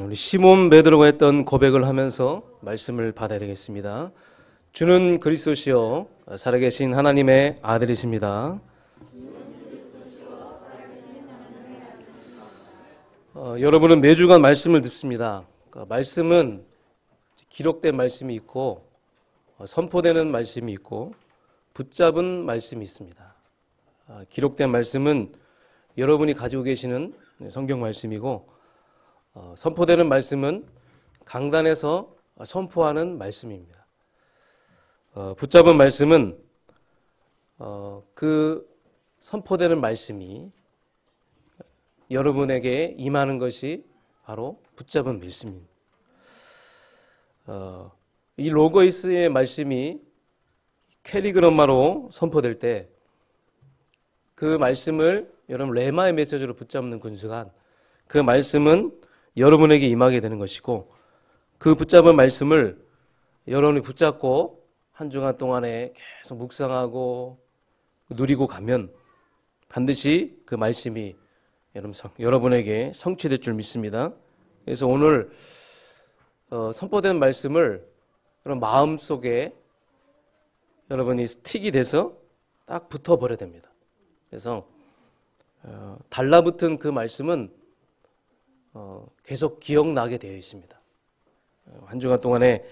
우리 시몬 베드로가 했던 고백을 하면서 말씀을 받아야 되겠습니다. 주는 그리스도시요 살아계신 하나님의 아들이십니다. 여러분은 매주간 말씀을 듣습니다. 말씀은 기록된 말씀이 있고 선포되는 말씀이 있고 붙잡은 말씀이 있습니다. 기록된 말씀은 여러분이 가지고 계시는 성경 말씀이고 선포되는 말씀은 강단에서 선포하는 말씀입니다. 붙잡은 말씀은 그 선포되는 말씀이 여러분에게 임하는 것이 바로 붙잡은 말씀입니다. 이 로고이스의 말씀이 캐리그럼마로 선포될 때 그 말씀을 여러분 레마의 메시지로 붙잡는 그 순간 그 말씀은 여러분에게 임하게 되는 것이고 그 붙잡은 말씀을 여러분이 붙잡고 한 주간 동안에 계속 묵상하고 누리고 가면 반드시 그 말씀이 여러분에게 성취될 줄 믿습니다. 그래서 오늘 선포된 말씀을 그런 마음속에 여러분이 스틱이 돼서 딱 붙어버려야 됩니다. 그래서 달라붙은 그 말씀은 계속 기억나게 되어 있습니다. 한 주간 동안에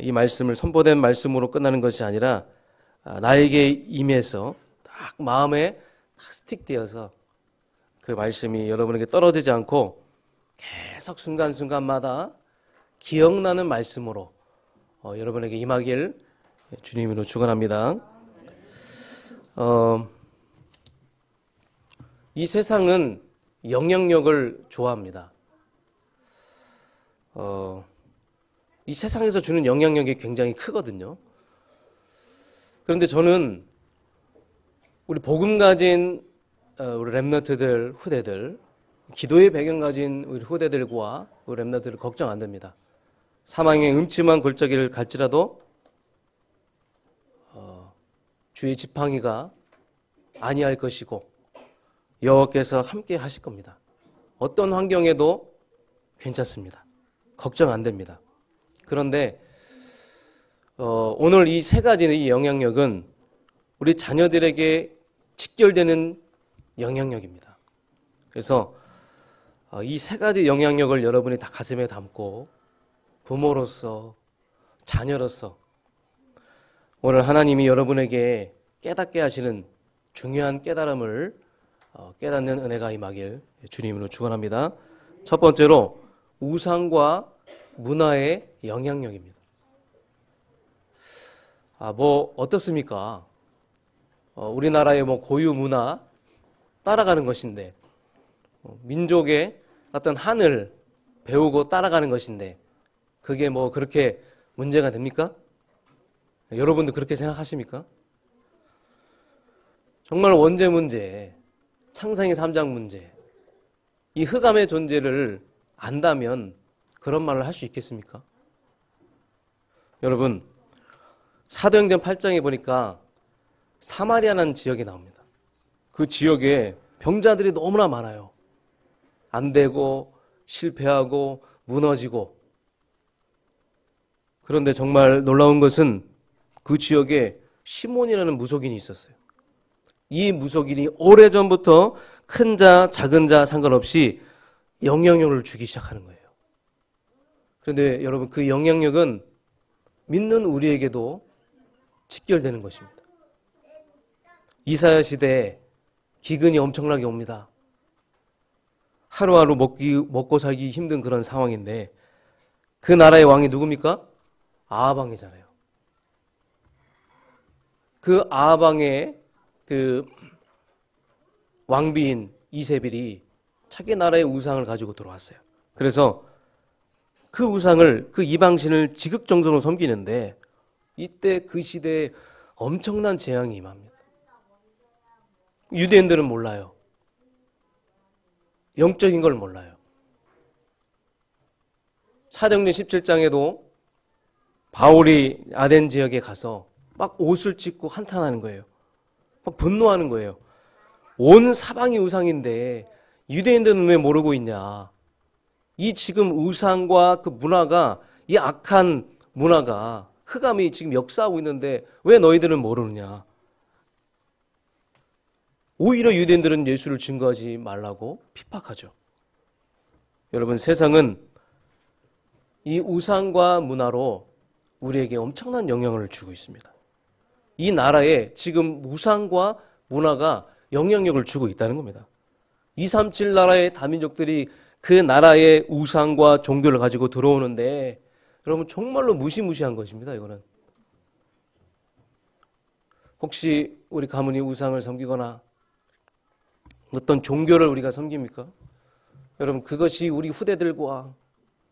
이 말씀을 선포된 말씀으로 끝나는 것이 아니라 나에게 임해서 딱 마음에 딱 스틱되어서 그 말씀이 여러분에게 떨어지지 않고 계속 순간순간마다 기억나는 말씀으로 여러분에게 임하길 주님으로 축원합니다. 이 세상은 영향력을 좋아합니다. 이 세상에서 주는 영향력이 굉장히 크거든요. 그런데 저는 우리 복음 가진 우리 렘넌트들, 후대들, 기도의 배경 가진 우리 후대들과 우리 렘넌트들 걱정 안 됩니다. 사망의 음침한 골짜기를 갈지라도 주의 지팡이가 아니할 것이고 여호와께서 함께 하실 겁니다. 어떤 환경에도 괜찮습니다. 걱정 안 됩니다. 그런데 오늘 이 세 가지의 영향력은 우리 자녀들에게 직결되는 영향력입니다. 그래서 이 세 가지 영향력을 여러분이 다 가슴에 담고 부모로서 자녀로서 오늘 하나님이 여러분에게 깨닫게 하시는 중요한 깨달음을 깨닫는 은혜가 임하길 주님으로 축원합니다. 첫 번째로 우상과 문화의 영향력입니다. 어떻습니까? 우리나라의 고유 문화 따라가는 것인데 민족의 어떤 한을 배우고 따라가는 것인데 그게 그렇게 문제가 됩니까? 여러분도 그렇게 생각하십니까? 정말 원죄 문제, 창세기 3장 문제, 이 흑암의 존재를 안다면 그런 말을 할 수 있겠습니까? 여러분, 사도행전 8장에 보니까 사마리아라는 지역이 나옵니다. 그 지역에 병자들이 너무나 많아요. 안 되고 실패하고 무너지고. 그런데 정말 놀라운 것은 그 지역에 시몬이라는 무속인이 있었어요. 이 무속인이 오래전부터 큰 자, 작은 자 상관없이 영향력을 주기 시작하는 거예요. 그런데 여러분 그 영향력은 믿는 우리에게도 직결되는 것입니다. 이사야 시대에 기근이 엄청나게 옵니다. 하루하루 먹고 살기 힘든 그런 상황인데 그 나라의 왕이 누굽니까? 아하방이잖아요. 그 아하방의 그 왕비인 이세벨이 자기 나라의 우상을 가지고 들어왔어요. 그래서 그 우상을, 그 이방신을 지극정성으로 섬기는데 이때 그 시대에 엄청난 재앙이 임합니다. 유대인들은 몰라요. 영적인 걸 몰라요. 사도행전 17장에도 바울이 아덴 지역에 가서 막 옷을 찢고 한탄하는 거예요. 막 분노하는 거예요. 온 사방이 우상인데 유대인들은 왜 모르고 있냐. 이 지금 우상과 그 문화가, 이 악한 문화가, 흑암이 지금 역사하고 있는데 왜 너희들은 모르느냐? 오히려 유대인들은 예수를 증거하지 말라고 핍박하죠. 여러분, 세상은 이 우상과 문화로 우리에게 엄청난 영향을 주고 있습니다. 이 나라에 지금 우상과 문화가 영향력을 주고 있다는 겁니다. 237 나라의 다민족들이 그 나라의 우상과 종교를 가지고 들어오는데 여러분 정말로 무시무시한 것입니다. 이거는 혹시 우리 가문이 우상을 섬기거나 어떤 종교를 우리가 섬깁니까? 여러분 그것이 우리 후대들과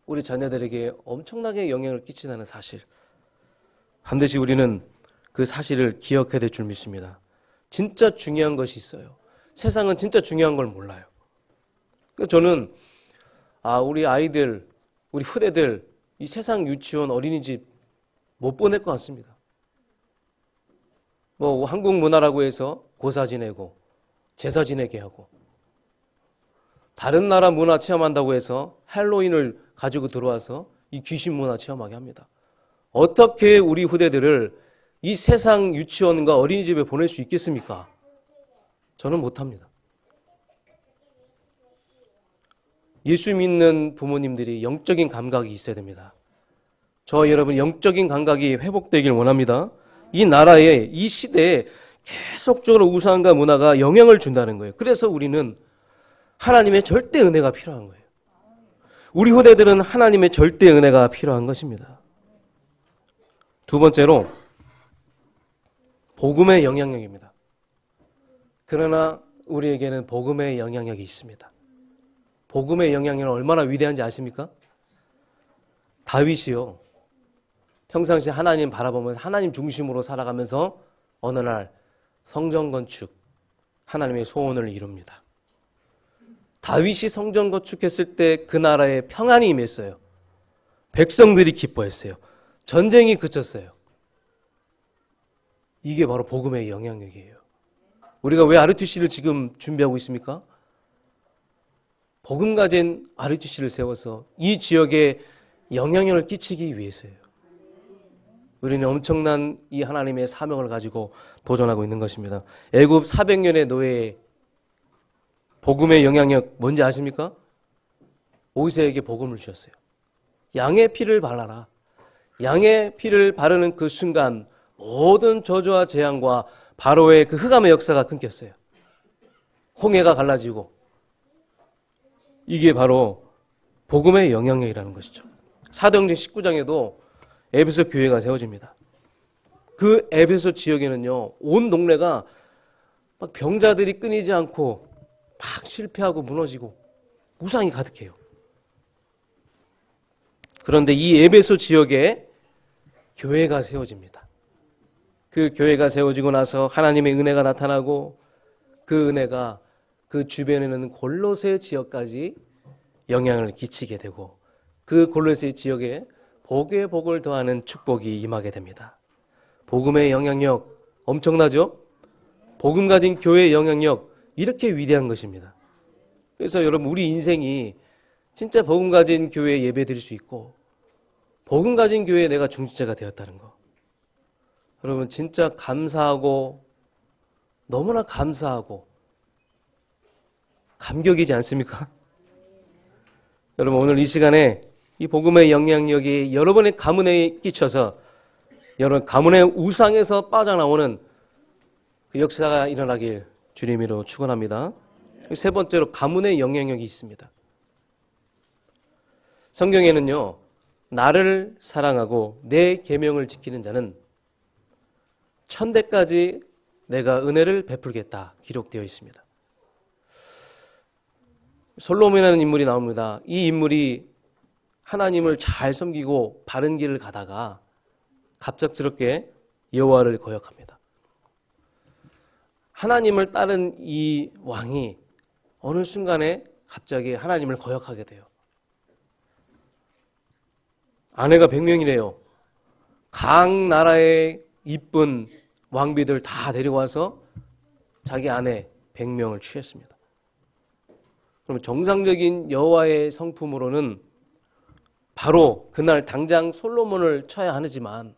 우리 자녀들에게 엄청나게 영향을 끼친다는 사실, 반드시 우리는 그 사실을 기억해야 될 줄 믿습니다. 진짜 중요한 것이 있어요. 세상은 진짜 중요한 걸 몰라요. 저는 우리 아이들, 우리 후대들 이 세상 유치원, 어린이집 못 보낼 것 같습니다. 뭐 한국 문화라고 해서 고사 지내고 제사 지내게 하고, 다른 나라 문화 체험한다고 해서 할로윈을 가지고 들어와서 이 귀신 문화 체험하게 합니다. 어떻게 우리 후대들을 이 세상 유치원과 어린이집에 보낼 수 있겠습니까? 저는 못합니다. 예수 믿는 부모님들이 영적인 감각이 있어야 됩니다. 저와 여러분 영적인 감각이 회복되길 원합니다. 이 나라에, 이 시대에 계속적으로 우상과 문화가 영향을 준다는 거예요. 그래서 우리는 하나님의 절대 은혜가 필요한 거예요. 우리 후대들은 하나님의 절대 은혜가 필요한 것입니다. 두 번째로 복음의 영향력입니다. 그러나 우리에게는 복음의 영향력이 있습니다. 복음의 영향력은 얼마나 위대한지 아십니까? 다윗이요, 평상시에 하나님 바라보면서 하나님 중심으로 살아가면서 어느 날 성전 건축, 하나님의 소원을 이룹니다. 다윗이 성전 건축했을 때 그 나라에 평안이 임했어요. 백성들이 기뻐했어요. 전쟁이 그쳤어요. 이게 바로 복음의 영향력이에요. 우리가 왜 RUTC를 지금 준비하고 있습니까? 복음 가진 RUTC를 세워서 이 지역에 영향력을 끼치기 위해서예요. 우리는 엄청난 이 하나님의 사명을 가지고 도전하고 있는 것입니다. 애굽 400년의 노예의 복음의 영향력 뭔지 아십니까? 모세에게 복음을 주셨어요. 양의 피를 발라라. 양의 피를 바르는 그 순간 모든 저주와 재앙과 바로의 그 흑암의 역사가 끊겼어요. 홍해가 갈라지고, 이게 바로 복음의 영향력이라는 것이죠. 사도행전 19장에도 에베소 교회가 세워집니다. 그 에베소 지역에는요, 온 동네가 막 병자들이 끊이지 않고 막 실패하고 무너지고 우상이 가득해요. 그런데 이 에베소 지역에 교회가 세워집니다. 그 교회가 세워지고 나서 하나님의 은혜가 나타나고, 그 은혜가 그 주변에는 골로새 지역까지 영향을 끼치게 되고, 그 골로새 지역에 복에 복을 더하는 축복이 임하게 됩니다. 복음의 영향력 엄청나죠? 복음 가진 교회의 영향력 이렇게 위대한 것입니다. 그래서 여러분 우리 인생이 진짜 복음 가진 교회에 예배 드릴 수 있고 복음 가진 교회에 내가 중지자가 되었다는 거, 여러분 진짜 감사하고 너무나 감사하고 감격이지 않습니까? 여러분 오늘 이 시간에 이 복음의 영향력이 여러분의 가문에 끼쳐서 여러분 가문의 우상에서 빠져나오는 그 역사가 일어나길 주님으로 축원합니다. 세 번째로 가문의 영향력이 있습니다. 성경에는요, 나를 사랑하고 내 계명을 지키는 자는 천대까지 내가 은혜를 베풀겠다 기록되어 있습니다. 솔로몬이라는 인물이 나옵니다. 이 인물이 하나님을 잘 섬기고 바른 길을 가다가 갑작스럽게 여호와를 거역합니다. 하나님을 따른 이 왕이 어느 순간에 갑자기 하나님을 거역하게 돼요. 아내가 100명이래요. 각 나라의 이쁜 왕비들 다 데리고 와서 자기 아내 100명을 취했습니다. 그러면 정상적인 여호와의 성품으로는 바로 그날 당장 솔로몬을 쳐야 하지만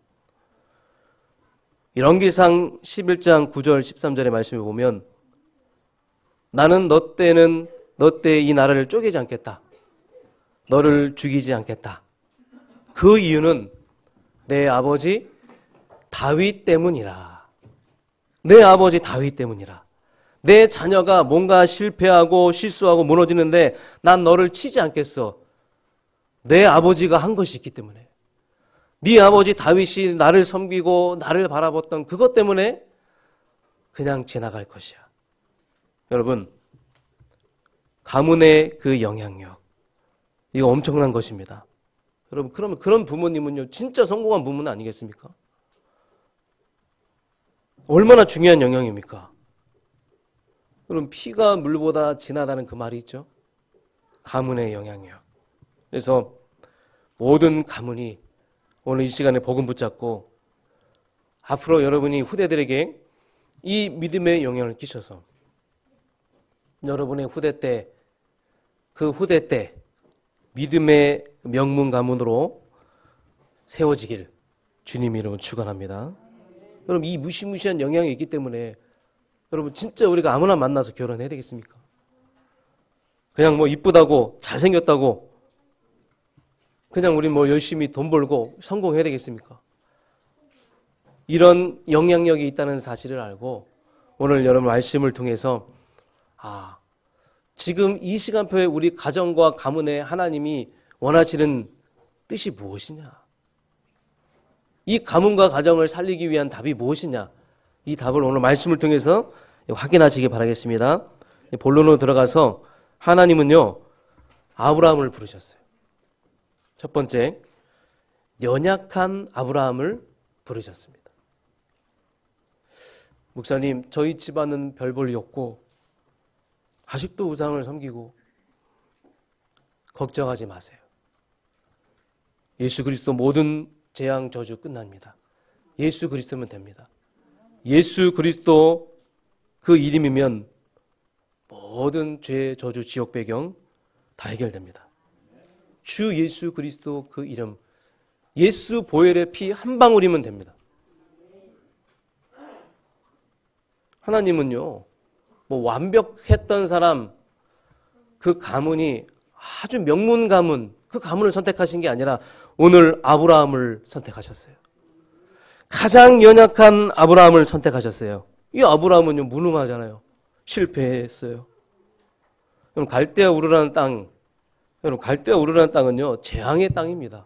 열왕기상 11장 9절 13절의 말씀을 보면 나는 너 때에 이 나라를 쪼개지 않겠다. 너를 죽이지 않겠다. 그 이유는 내 아버지 다윗 때문이라. 내 아버지 다윗 때문이라. 내 자녀가 뭔가 실패하고 실수하고 무너지는데 난 너를 치지 않겠어. 내 아버지가 한 것이 있기 때문에. 네 아버지 다윗이 나를 섬기고 나를 바라봤던 그것 때문에 그냥 지나갈 것이야. 여러분, 가문의 그 영향력, 이거 엄청난 것입니다. 여러분, 그러면 그런 부모님은요, 진짜 성공한 부모는 아니겠습니까? 얼마나 중요한 영향입니까? 그럼 피가 물보다 진하다는 그 말이 있죠. 가문의 영향력. 그래서 모든 가문이 오늘 이 시간에 복음 붙잡고 앞으로 여러분이 후대들에게 이 믿음의 영향을 끼쳐서 여러분의 후대 때, 그 후대 때 믿음의 명문 가문으로 세워지길 주님 이름으로 축원합니다. 여러분, 이 무시무시한 영향이 있기 때문에 여러분 진짜 우리가 아무나 만나서 결혼해야 되겠습니까? 그냥 뭐 이쁘다고 잘생겼다고 그냥 우리 뭐 열심히 돈 벌고 성공해야 되겠습니까? 이런 영향력이 있다는 사실을 알고 오늘 여러분 말씀을 통해서 지금 이 시간표에 우리 가정과 가문에 하나님이 원하시는 뜻이 무엇이냐? 이 가문과 가정을 살리기 위한 답이 무엇이냐? 이 답을 오늘 말씀을 통해서 확인하시기 바라겠습니다. 본론으로 들어가서 하나님은요, 아브라함을 부르셨어요. 첫 번째, 연약한 아브라함을 부르셨습니다. 목사님, 저희 집안은 별 볼이 없고 아직도 우상을 섬기고 걱정하지 마세요. 예수 그리스도 모든 재앙 저주 끝납니다. 예수 그리스도면 됩니다. 예수 그리스도 그 이름이면 모든 죄, 저주, 지옥 배경 다 해결됩니다. 주 예수 그리스도 그 이름, 예수 보혈의 피 한 방울이면 됩니다. 하나님은요, 뭐 완벽했던 사람, 그 가문이 아주 명문 가문, 그 가문을 선택하신 게 아니라 오늘 아브라함을 선택하셨어요. 가장 연약한 아브라함을 선택하셨어요. 이 아브라함은요, 무능하잖아요. 실패했어요. 그럼 갈대아 우르라는 땅, 여러분 갈대아 우르라는 땅은요, 재앙의 땅입니다.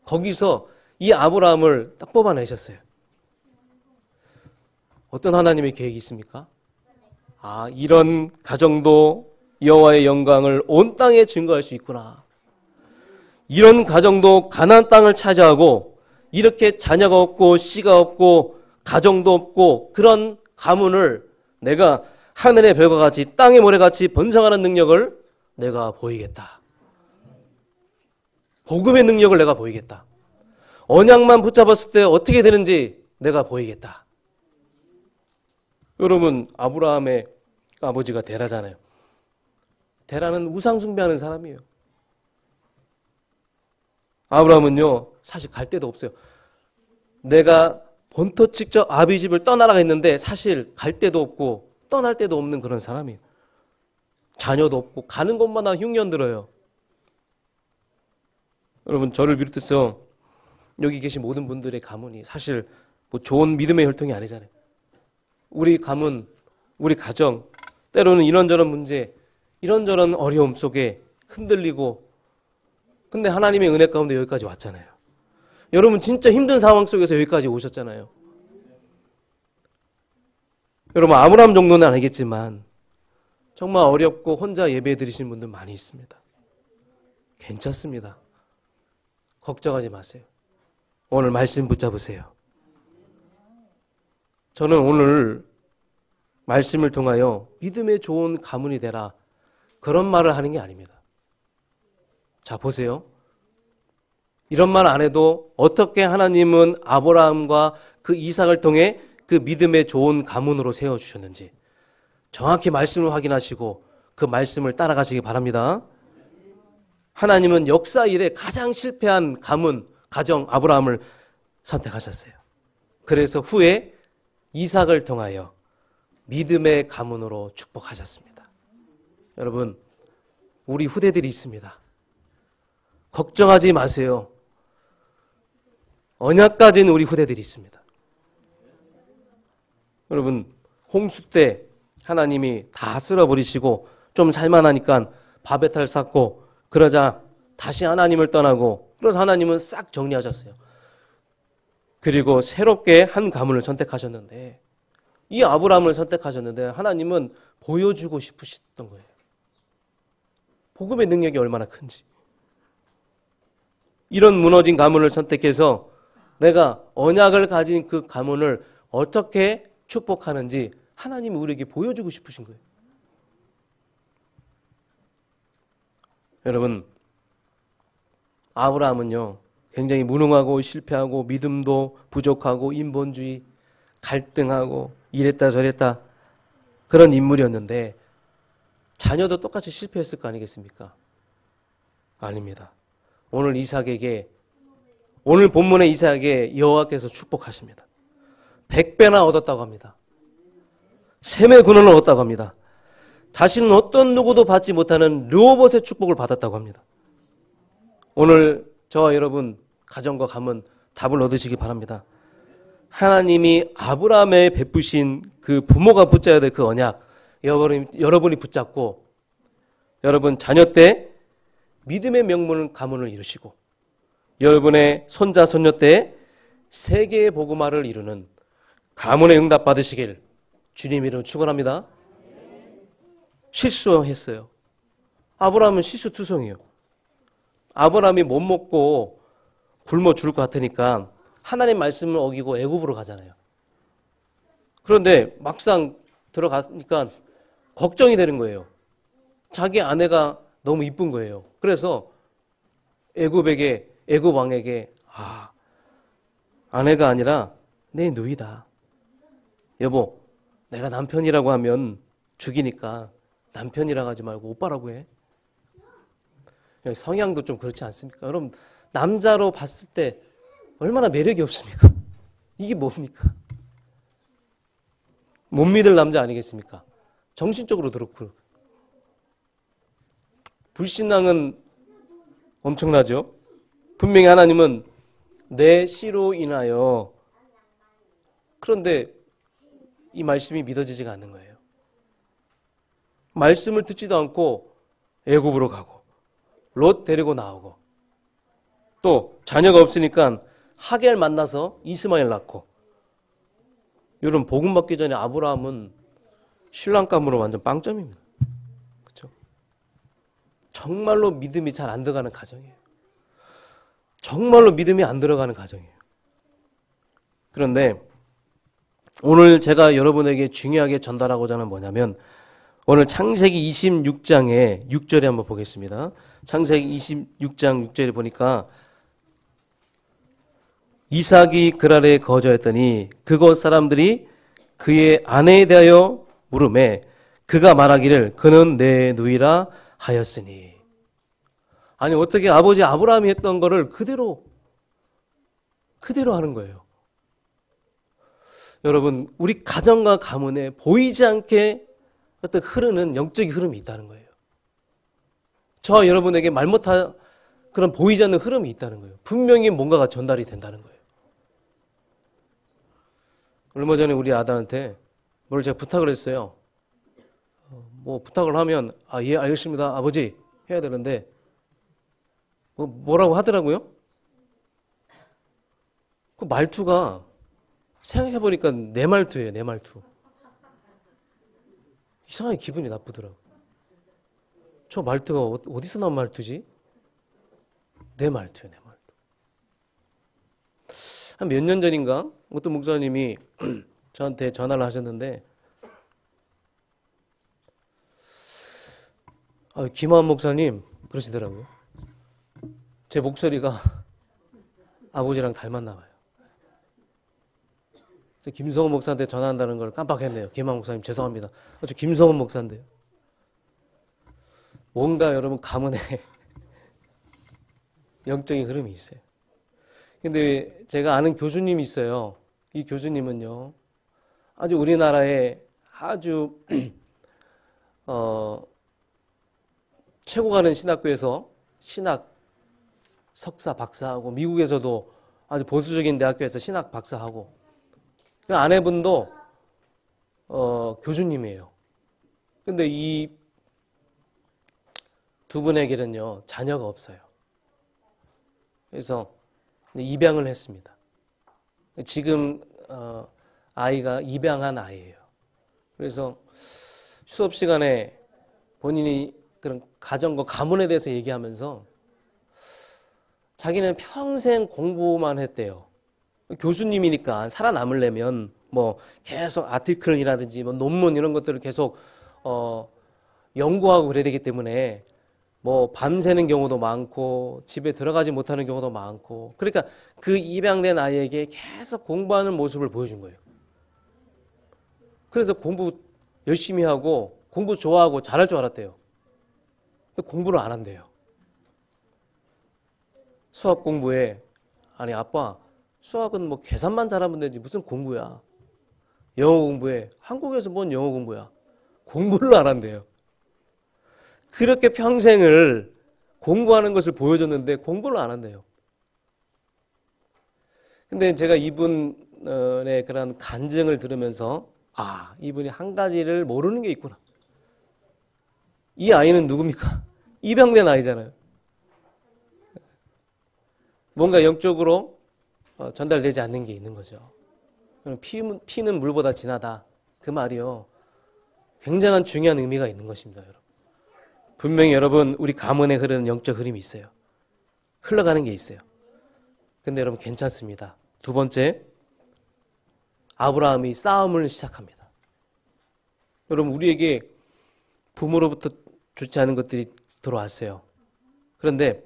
거기서 이 아브라함을 딱 뽑아내셨어요. 어떤 하나님의 계획이 있습니까? 이런 가정도 여호와의 영광을 온 땅에 증거할 수 있구나. 이런 가정도 가나안 땅을 차지하고 이렇게 자녀가 없고 씨가 없고 가정도 없고 그런 가문을 내가 하늘의 별과 같이 땅의 모래같이 번성하는 능력을 내가 보이겠다. 복음의 능력을 내가 보이겠다. 언약만 붙잡았을 때 어떻게 되는지 내가 보이겠다. 여러분, 아브라함의 아버지가 데라잖아요. 데라는 우상 숭배하는 사람이에요. 아브라함은요, 사실 갈 데도 없어요. 내가 본토 직접 아비 집을 떠나라고 했는데 사실 갈 데도 없고 떠날 데도 없는 그런 사람이에요. 자녀도 없고 가는 곳마다 흉년 들어요. 여러분, 저를 비롯해서 여기 계신 모든 분들의 가문이 사실 뭐 좋은 믿음의 혈통이 아니잖아요. 우리 가문, 우리 가정, 때로는 이런저런 문제, 이런저런 어려움 속에 흔들리고, 근데 하나님의 은혜 가운데 여기까지 왔잖아요. 여러분 진짜 힘든 상황 속에서 여기까지 오셨잖아요. 여러분, 아브라함 정도는 아니겠지만 정말 어렵고 혼자 예배 드리신 분들 많이 있습니다. 괜찮습니다. 걱정하지 마세요. 오늘 말씀 붙잡으세요. 저는 오늘 말씀을 통하여 믿음의 좋은 가문이 되라, 그런 말을 하는 게 아닙니다. 자, 보세요. 이런 말 안 해도 어떻게 하나님은 아브라함과 그 이삭을 통해 그 믿음의 좋은 가문으로 세워주셨는지 정확히 말씀을 확인하시고 그 말씀을 따라가시기 바랍니다. 하나님은 역사 이래 가장 실패한 가문, 가정 아브라함을 선택하셨어요. 그래서 후에 이삭을 통하여 믿음의 가문으로 축복하셨습니다. 여러분, 우리 후대들이 있습니다. 걱정하지 마세요. 언약 가진 우리 후대들이 있습니다. 여러분, 홍수 때 하나님이 다 쓸어버리시고 좀 살만하니까 바베탈 쌓고 그러자 다시 하나님을 떠나고 그래서 하나님은 싹 정리하셨어요. 그리고 새롭게 한 가문을 선택하셨는데 이 아브라함을 선택하셨는데 하나님은 보여주고 싶으셨던 거예요. 복음의 능력이 얼마나 큰지. 이런 무너진 가문을 선택해서 내가 언약을 가진 그 가문을 어떻게 축복하는지 하나님이 우리에게 보여주고 싶으신 거예요. 여러분, 아브라함은요 굉장히 무능하고 실패하고 믿음도 부족하고 인본주의, 갈등하고 이랬다 저랬다 그런 인물이었는데 자녀도 똑같이 실패했을 거 아니겠습니까? 아닙니다. 오늘 이삭에게, 오늘 본문의 이삭에게 여호와께서 축복하십니다. 100배나 얻었다고 합니다. 셈의 근원을 얻었다고 합니다. 다시는 어떤 누구도 받지 못하는 르호봇의 축복을 받았다고 합니다. 오늘 저와 여러분 가정과 가문 답을 얻으시기 바랍니다. 하나님이 아브라함에 베푸신 그 부모가 붙잡아야 될 그 언약 여러분이 붙잡고 여러분 자녀 때 믿음의 명문 가문을 이루시고 여러분의 손자 손녀 때 세계의 복음화를 이루는 가문의 응답 받으시길 주님 이름으로 축원합니다. 실수했어요. 아브라함은 실수투성이에요. 아브라함이 못 먹고 굶어 죽을 것 같으니까 하나님 말씀을 어기고 애굽으로 가잖아요. 그런데 막상 들어가니까 걱정이 되는 거예요. 자기 아내가 너무 이쁜 거예요. 그래서 애굽 왕에게 아내가 아니라 내 누이다. 여보, 내가 남편이라고 하면 죽이니까 남편이라고 하지 말고 오빠라고 해. 성향도 좀 그렇지 않습니까? 여러분, 남자로 봤을 때 얼마나 매력이 없습니까? 이게 뭡니까? 못 믿을 남자 아니겠습니까? 정신적으로 그렇고. 불신앙은 엄청나죠? 분명히 하나님은 내 씨로 인하여, 그런데 이 말씀이 믿어지지가 않는 거예요. 말씀을 듣지도 않고 애굽으로 가고 롯 데리고 나오고 또 자녀가 없으니까 하겔 만나서 이스마엘 낳고. 여러분, 복음 받기 전에 아브라함은 신랑감으로 완전 빵점입니다. 그렇죠? 정말로 믿음이 잘 안 들어가는 가정이에요. 정말로 믿음이 안 들어가는 가정이에요. 그런데 오늘 제가 여러분에게 중요하게 전달하고자 하는 뭐냐면 오늘 창세기 26장의 6절에 한번 보겠습니다. 창세기 26장 6절에 보니까 이삭이 그랄에 거주했더니 그곳 사람들이 그의 아내에 대하여 물음에 그가 말하기를 그는 내 누이라 하였으니. 아니, 어떻게 아버지 아브라함이 했던 거를 그대로 하는 거예요. 여러분, 우리 가정과 가문에 보이지 않게 어떤 흐르는 영적인 흐름이 있다는 거예요. 저와 여러분에게 말 못할 그런 보이지 않는 흐름이 있다는 거예요. 분명히 뭔가가 전달이 된다는 거예요. 얼마 전에 우리 아들한테 뭘 제가 부탁을 했어요. 뭐 부탁을 하면 예, 알겠습니다 아버지 해야 되는데 뭐라고 하더라고요. 그 말투가 생각해보니까 내 말투예요. 내 말투. 이상하게 기분이 나쁘더라고요. 저 말투가 어디서 나온 말투지? 내 말투예요. 내 말투. 한 몇 년 전인가 어떤 목사님이 저한테 전화를 하셨는데 김하은 목사님 그러시더라고요. 제 목소리가 아버지랑 닮았나 봐요. 김성훈 목사한테 전화한다는 걸 깜빡했네요. 김하은 목사님 죄송합니다. 저 김성훈 목사인데요. 뭔가 여러분 가문에 영적인 흐름이 있어요. 근데 제가 아는 교수님이 있어요. 이 교수님은요, 아주 우리나라에 아주 최고 가는 신학교에서 신학 석사 박사하고, 미국에서도 아주 보수적인 대학교에서 신학 박사하고, 그 아내분도 교수님이에요. 근데 이 두 분에게는요 자녀가 없어요. 그래서 입양을 했습니다. 지금 아이가 입양한 아이예요. 그래서 수업 시간에 본인이 그런 가정과 가문에 대해서 얘기하면서 자기는 평생 공부만 했대요. 교수님이니까 살아남으려면 뭐 계속 아티클이라든지 뭐 논문 이런 것들을 계속 연구하고 그래야 되기 때문에 뭐 밤새는 경우도 많고 집에 들어가지 못하는 경우도 많고, 그러니까 그 입양된 아이에게 계속 공부하는 모습을 보여준 거예요. 그래서 공부 열심히 하고 공부 좋아하고 잘할 줄 알았대요. 근데 공부를 안 한대요. 수학 공부에, 아니 아빠 수학은 뭐 계산만 잘하면 되지 무슨 공부야. 영어 공부에, 한국에서 뭔 영어 공부야. 공부를 안 한대요. 그렇게 평생을 공부하는 것을 보여줬는데 공부를 안 한대요. 근데 제가 이분의 그런 간증을 들으면서 이분이 한 가지를 모르는 게 있구나. 이 아이는 누굽니까? 입양된 아이잖아요. 뭔가 영적으로 전달되지 않는 게 있는 거죠. 피는 물보다 진하다. 그 말이요, 굉장한 중요한 의미가 있는 것입니다, 여러분. 분명히 여러분 우리 가문에 흐르는 영적 흐름이 있어요. 흘러가는 게 있어요. 근데 여러분 괜찮습니다. 두 번째, 아브라함이 싸움을 시작합니다. 여러분 우리에게 부모로부터 좋지 않은 것들이 들어왔어요. 그런데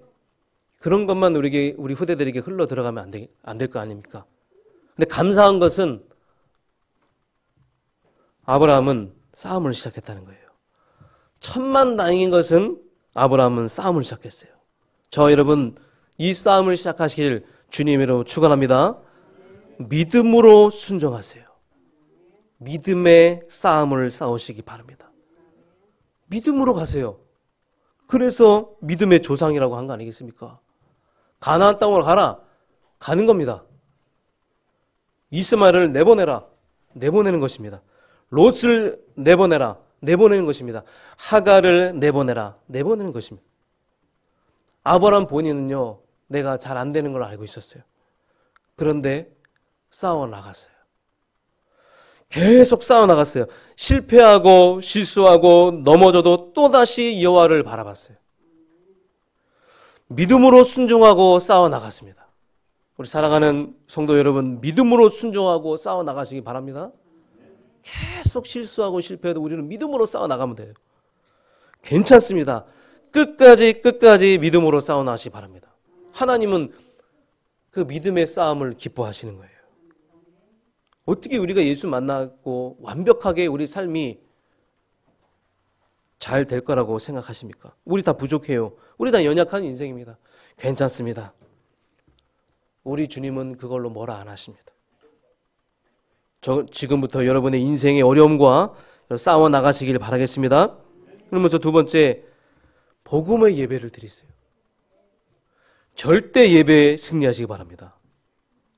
그런 것만 우리 후대들에게 흘러 들어가면 안 될 거 아닙니까? 근데 감사한 것은 아브라함은 싸움을 시작했다는 거예요. 천만다행인 것은 아브라함은 싸움을 시작했어요. 저 여러분 이 싸움을 시작하시길 주님으로 축원합니다. 믿음으로 순종하세요. 믿음의 싸움을 싸우시기 바랍니다. 믿음으로 가세요. 그래서 믿음의 조상이라고 한 거 아니겠습니까? 가나안 땅으로 가라. 가는 겁니다. 이스마엘을 내보내라. 내보내는 것입니다. 롯을 내보내라. 내보내는 것입니다. 하갈을 내보내라. 내보내는 것입니다. 아브라함 본인은요, 내가 잘 안 되는 걸 알고 있었어요. 그런데 싸워 나갔어요. 계속 싸워 나갔어요. 실패하고 실수하고 넘어져도 또다시 여호와를 바라봤어요. 믿음으로 순종하고 싸워 나갔습니다. 우리 사랑하는 성도 여러분, 믿음으로 순종하고 싸워 나가시기 바랍니다. 계속 실수하고 실패해도 우리는 믿음으로 싸워 나가면 돼요. 괜찮습니다. 끝까지 믿음으로 싸워 나가시기 바랍니다. 하나님은 그 믿음의 싸움을 기뻐하시는 거예요. 어떻게 우리가 예수 만나고 완벽하게 우리 삶이 잘 될 거라고 생각하십니까? 우리 다 부족해요. 우리 다 연약한 인생입니다. 괜찮습니다. 우리 주님은 그걸로 뭐라 안 하십니다. 지금부터 여러분의 인생의 어려움과 싸워 나가시길 바라겠습니다. 그러면서 두 번째, 복음의 예배를 드리세요. 절대 예배에 승리하시기 바랍니다.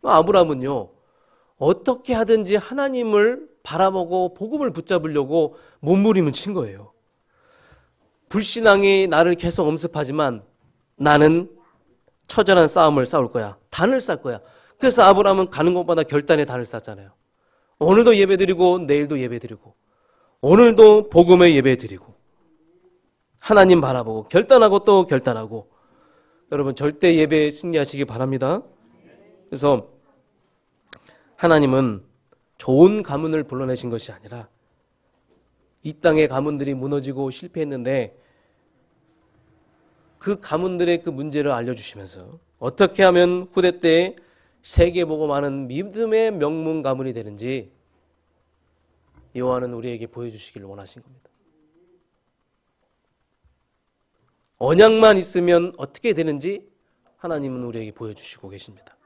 아브라함은요, 어떻게 하든지 하나님을 바라보고 복음을 붙잡으려고 몸부림을 친 거예요. 불신앙이 나를 계속 엄습하지만 나는 처절한 싸움을 싸울 거야. 단을 쌓을 거야. 그래서 아브라함은 가는 곳마다 결단의 단을 쌓잖아요. 오늘도 예배드리고 내일도 예배드리고 오늘도 복음의 예배드리고 하나님 바라보고 결단하고 또 결단하고, 여러분 절대 예배에 승리하시기 바랍니다. 그래서 하나님은 좋은 가문을 불러내신 것이 아니라 이 땅의 가문들이 무너지고 실패했는데 그 가문들의 그 문제를 알려주시면서 어떻게 하면 후대 때에 세계보고 많은 믿음의 명문 가문이 되는지 여호와는 우리에게 보여주시기를 원하신 겁니다. 언약만 있으면 어떻게 되는지 하나님은 우리에게 보여주시고 계십니다.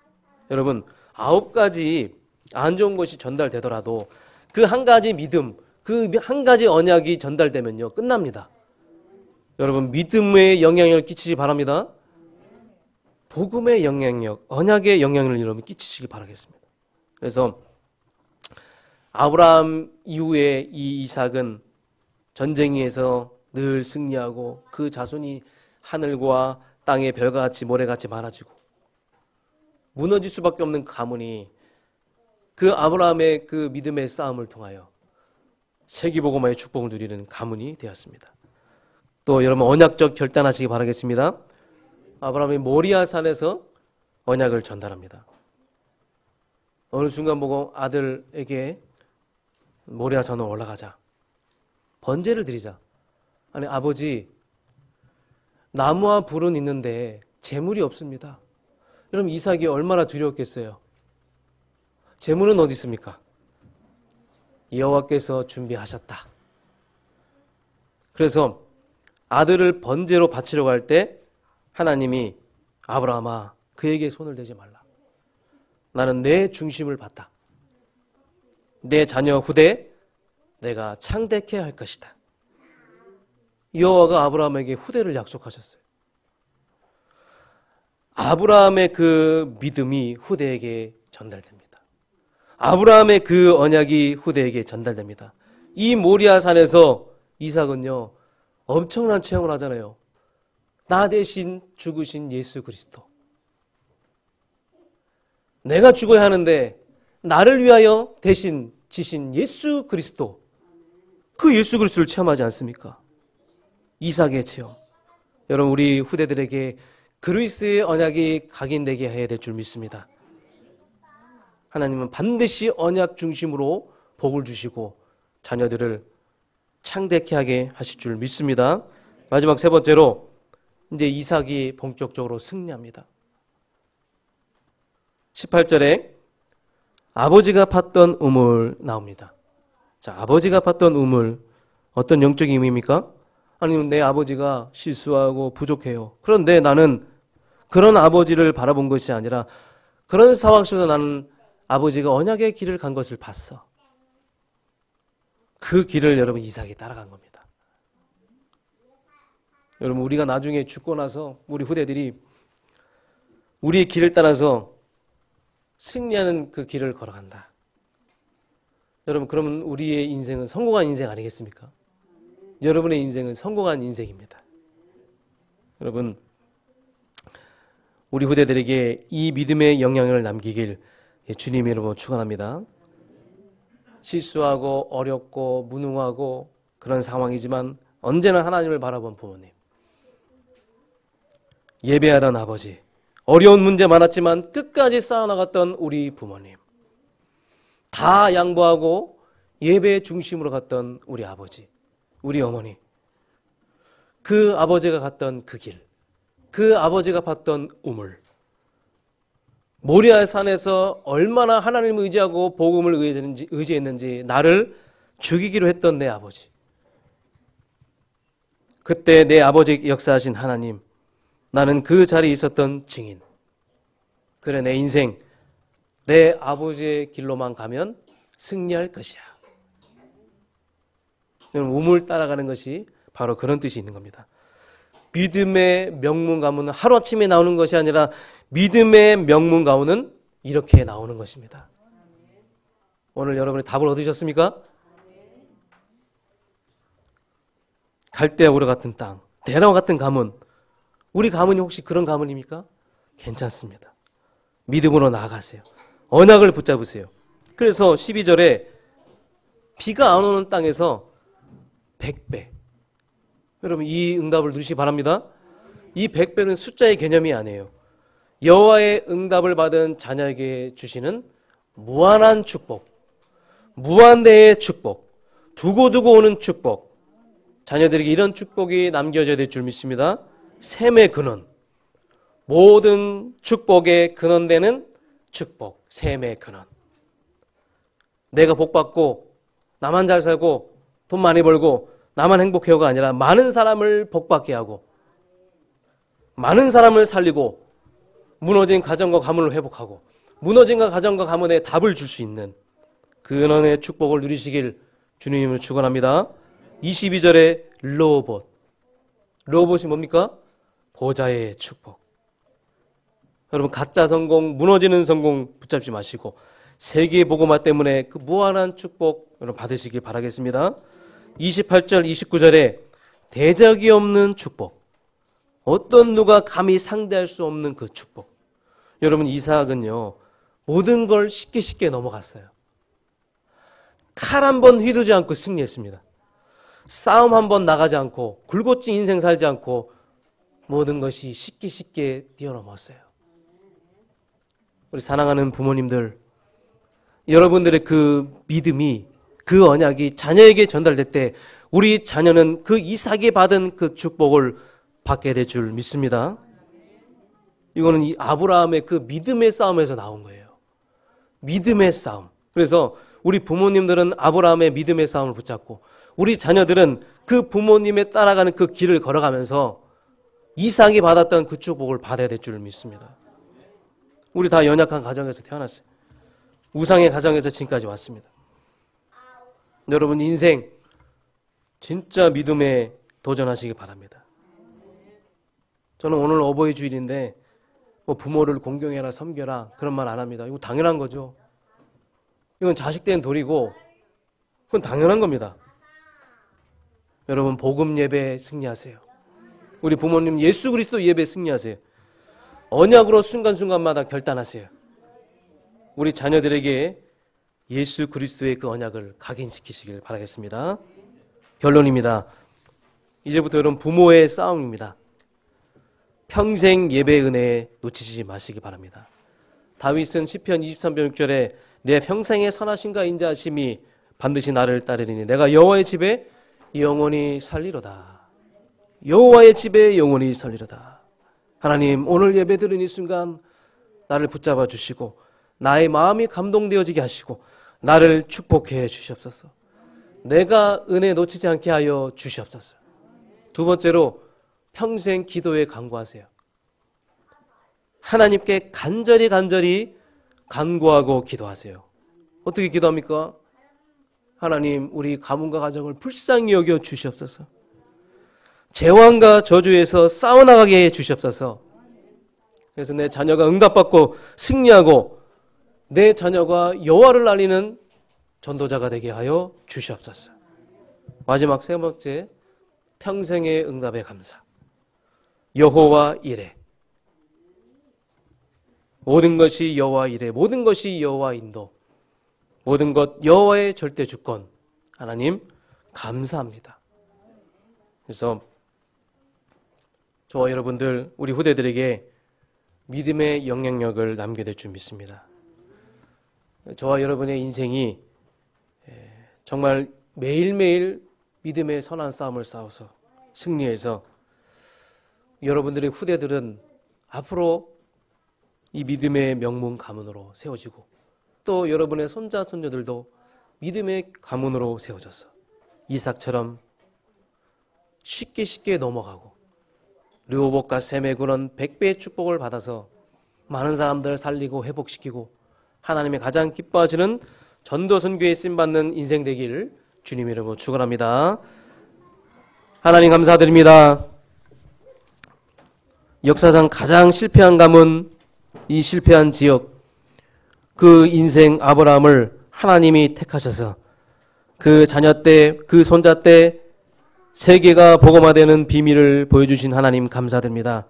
여러분, 9가지 안 좋은 것이 전달되더라도 그 한 가지 믿음, 그 한 가지 언약이 전달되면요, 끝납니다. 여러분, 믿음의 영향력을 끼치시 바랍니다. 복음의 영향력, 언약의 영향력을 여러분 끼치시기 바라겠습니다. 그래서 아브라함 이후에 이 이삭은 전쟁에서 늘 승리하고 그 자손이 하늘과 땅의 별과 같이 모래같이 많아지고 무너질 수밖에 없는 가문이 그 아브라함의 그 믿음의 싸움을 통하여 세기복음화의 축복을 누리는 가문이 되었습니다. 또 여러분 언약적 결단하시기 바라겠습니다. 아브라함이 모리아 산에서 언약을 전달합니다. 어느 순간 보고 아들에게 모리아 산으로 올라가자. 번제를 드리자. 아니 아버지, 나무와 불은 있는데 재물이 없습니다. 여러분 이삭이 얼마나 두려웠겠어요. 재물은 어디 있습니까? 여호와께서 준비하셨다. 그래서 아들을 번제로 바치려고 할 때 하나님이 아브라함아 그에게 손을 대지 말라. 나는 내 중심을 봤다. 내 자녀 후대 내가 창대케 할 것이다. 여호와가 아브라함에게 후대를 약속하셨어요. 아브라함의 그 믿음이 후대에게 전달됩니다. 아브라함의 그 언약이 후대에게 전달됩니다. 이 모리아 산에서 이삭은요 엄청난 체험을 하잖아요. 나 대신 죽으신 예수 그리스도. 내가 죽어야 하는데 나를 위하여 대신 지신 예수 그리스도. 그 예수 그리스도를 체험하지 않습니까? 이삭의 체험. 여러분 우리 후대들에게 그리스도의 언약이 각인되게 해야 될 줄 믿습니다. 하나님은 반드시 언약 중심으로 복을 주시고 자녀들을 창대케 하게 하실 줄 믿습니다. 마지막 세 번째로 이제 이삭이 본격적으로 승리합니다. 18절에 아버지가 팠던 우물 나옵니다. 자, 아버지가 팠던 우물 어떤 영적인 의미입니까? 아니 내 아버지가 실수하고 부족해요. 그런데 나는 그런 아버지를 바라본 것이 아니라 그런 상황 속에서 나는 아버지가 언약의 길을 간 것을 봤어. 그 길을 여러분 이삭이 따라간 겁니다. 여러분 우리가 나중에 죽고 나서 우리 후대들이 우리의 길을 따라서 승리하는 그 길을 걸어간다. 여러분 그러면 우리의 인생은 성공한 인생 아니겠습니까? 여러분의 인생은 성공한 인생입니다. 여러분 우리 후대들에게 이 믿음의 영향을 남기길 주님의 이름으로 축원합니다. 실수하고 어렵고 무능하고 그런 상황이지만 언제나 하나님을 바라본 부모님, 예배하던 아버지, 어려운 문제 많았지만 끝까지 쌓아나갔던 우리 부모님, 다 양보하고 예배 중심으로 갔던 우리 아버지, 우리 어머니, 그 아버지가 갔던 그 길, 그 아버지가 봤던 우물, 모리아 산에서 얼마나 하나님을 의지하고 복음을 의지했는지 나를 죽이기로 했던 내 아버지, 그때 내 아버지 역사하신 하나님, 나는 그 자리에 있었던 증인. 그래 내 인생 내 아버지의 길로만 가면 승리할 것이야. 우물 따라가는 것이 바로 그런 뜻이 있는 겁니다. 믿음의 명문 가문은 하루아침에 나오는 것이 아니라 믿음의 명문 가문은 이렇게 나오는 것입니다. 오늘 여러분이 답을 얻으셨습니까? 갈대아우르 같은 땅, 대나와 같은 가문. 우리 가문이 혹시 그런 가문입니까? 괜찮습니다. 믿음으로 나아가세요. 언약을 붙잡으세요. 그래서 12절에 비가 안 오는 땅에서 100배. 여러분 이 응답을 누리시기 바랍니다. 이 100배는 숫자의 개념이 아니에요. 여호와의 응답을 받은 자녀에게 주시는 무한한 축복, 무한대의 축복, 두고두고 오는 축복. 자녀들에게 이런 축복이 남겨져야 될 줄 믿습니다. 샘의 근원, 모든 축복의 근원되는 축복, 샘의 근원. 내가 복받고 나만 잘 살고 돈 많이 벌고 나만 행복해요가 아니라 많은 사람을 복받게 하고 많은 사람을 살리고 무너진 가정과 가문을 회복하고 무너진 가정과 가문에 답을 줄 수 있는 그 은혜의 축복을 누리시길 주님으로 축원합니다. 22절에 르호봇. 르호봇이 뭡니까? 보좌의 축복. 여러분 가짜 성공, 무너지는 성공 붙잡지 마시고 세계 복음화 때문에 그 무한한 축복 여러분 받으시길 바라겠습니다. 28절, 29절에 대적이 없는 축복. 어떤 누가 감히 상대할 수 없는 그 축복. 여러분 이삭은요 모든 걸 쉽게 넘어갔어요. 칼 한 번 휘두지 않고 승리했습니다. 싸움 한 번 나가지 않고 굴곡진 인생 살지 않고 모든 것이 쉽게 뛰어넘었어요. 우리 사랑하는 부모님들, 여러분들의 그 믿음이, 그 언약이 자녀에게 전달될 때 우리 자녀는 그 이삭이 받은 그 축복을 받게 될 줄 믿습니다. 이거는 이 아브라함의 그 믿음의 싸움에서 나온 거예요. 믿음의 싸움. 그래서 우리 부모님들은 아브라함의 믿음의 싸움을 붙잡고 우리 자녀들은 그 부모님에 따라가는 그 길을 걸어가면서 이삭이 받았던 그 축복을 받아야 될 줄 믿습니다. 우리 다 연약한 가정에서 태어났어요. 우상의 가정에서 지금까지 왔습니다. 여러분 인생 진짜 믿음에 도전하시기 바랍니다. 저는 오늘 어버이 주일인데 뭐 부모를 공경해라 섬겨라 그런 말 안 합니다. 이거 당연한 거죠. 이건 자식 된 도리고 그건 당연한 겁니다. 여러분 복음 예배에 승리하세요. 우리 부모님 예수 그리스도 예배에 승리하세요. 언약으로 순간순간마다 결단하세요. 우리 자녀들에게 예수 그리스도의 그 언약을 각인시키시길 바라겠습니다. 결론입니다. 이제부터 여러분 부모의 싸움입니다. 평생 예배 은혜에 놓치지 마시기 바랍니다. 다윗은 시편 23편 6절에 내 평생의 선하심과 인자하심이 반드시 나를 따르리니 내가 여호와의 집에 영원히 살리로다. 여호와의 집에 영원히 살리로다. 하나님 오늘 예배 드린 이 순간 나를 붙잡아 주시고 나의 마음이 감동되어지게 하시고 나를 축복해 주시옵소서. 내가 은혜 놓치지 않게 하여 주시옵소서. 두 번째로 평생 기도에 간구하세요. 하나님께 간절히 간구하고 기도하세요. 어떻게 기도합니까? 하나님 우리 가문과 가정을 불쌍히 여겨 주시옵소서. 재앙과 저주에서 싸워나가게 해 주시옵소서. 그래서 내 자녀가 응답받고 승리하고 내 자녀가 여호와를 알리는 전도자가 되게 하여 주시옵소서. 마지막 세 번째, 평생의 응답에 감사. 여호와 이레. 모든 것이 여호와 이레, 모든 것이 여호와 인도, 모든 것 여호와의 절대 주권. 하나님 감사합니다. 그래서 저와 여러분들 우리 후대들에게 믿음의 영향력을 남게 될 줄 믿습니다. 저와 여러분의 인생이 정말 매일매일 믿음의 선한 싸움을 싸워서 승리해서 여러분들의 후대들은 앞으로 이 믿음의 명문 가문으로 세워지고 또 여러분의 손자 손녀들도 믿음의 가문으로 세워져서 이삭처럼 쉽게 넘어가고 르호봇과 셈의 그런 100배의 축복을 받아서 많은 사람들을 살리고 회복시키고 하나님의 가장 기뻐하시는 전도 선교에 쓰임받는 인생 되기를 주님 이름으로 축원합니다. 하나님 감사드립니다. 역사상 가장 실패한 가문, 이 실패한 지역, 그 인생 아브라함을 하나님이 택하셔서 그 자녀 때, 그 손자 때 세계가 복음화되는 비밀을 보여주신 하나님 감사드립니다.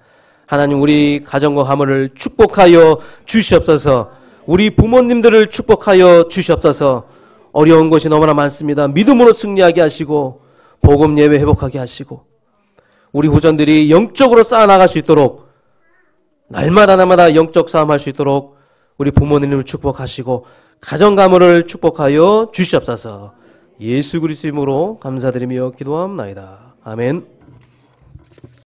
하나님 우리 가정과 가문을 축복하여 주시옵소서. 우리 부모님들을 축복하여 주시옵소서. 어려운 것이 너무나 많습니다. 믿음으로 승리하게 하시고 복음 예배 회복하게 하시고 우리 후손들이 영적으로 쌓아나갈 수 있도록 날마다 영적 싸움할 수 있도록 우리 부모님을 축복하시고 가정 가문을 축복하여 주시옵소서. 예수 그리스도 이름으로 감사드리며 기도합나이다. 아멘.